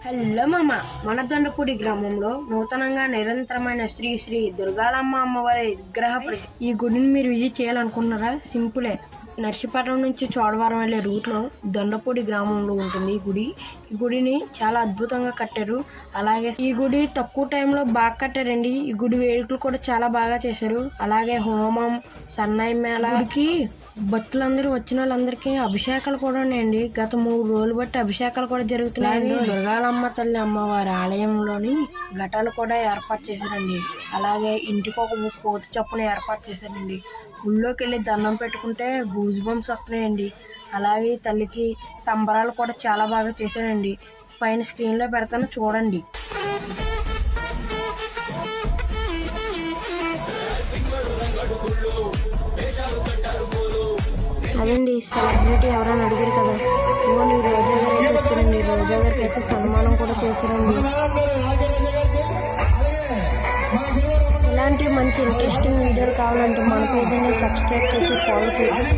Hello మామ, మన దొండపూడి గ్రామంలో నూతనంగా నిరంతరమైన శ్రీ శ్రీ దుర్గాలమ్మ అమ్మవారి విగ్రహ ఈ గుడిని మీరు విజిట్ చేయాలనుకుంటున్నారా? సింపులే. నర్సీపట్నం నుంచి చోడవరం వెళ్ళే రూట్లో దొండపూడి గ్రామంలో ఉంటుంది ఈ గుడిని చాలా అద్భుతంగా కట్టారు. అలాగే ఈ గుడి తక్కువ టైంలో బాగా కట్టారండి. ఈ గుడి వేడుకలు కూడా చాలా బాగా చేశారు. అలాగే హోమం, సన్నాయి మేళ, గుడికి భక్తులందరూ వచ్చిన వాళ్ళందరికీ అభిషేకాలు కూడా ఉన్నాయండి. గత 3 రోజులు బట్టి అభిషేకాలు కూడా జరుగుతున్నాయండి. దుర్గాలమ్మ తల్లి అమ్మవారి ఆలయంలోని ఘటాలు కూడా ఏర్పాటు చేశారండి. అలాగే ఇంటికి ఒక కోతి చప్పున ఏర్పాటు చేశారండి. గుళ్ళోకి వెళ్ళి దండం పెట్టుకుంటే గూజ్ బంప్స్ వస్తున్నాయండి. అలాగే తల్లికి సంబరాలు కూడా చాలా బాగా చేశారండి. పైన స్క్రీన్లో పెడతాను, చూడండి. అదండి సెలబ్రిటీ ఎవరైనా అడిగారు కదా, ఇవ్వండి రోజా గారికి వచ్చారండి. రోజా గారికి అయితే సన్మానం కూడా చేశారండి. ఇలాంటి మంచి ఇంట్రెస్టింగ్ వీడియోలు కావాలంటే మన పేజీని సబ్స్క్రైబ్ చేసి ఫాలో చేయండి.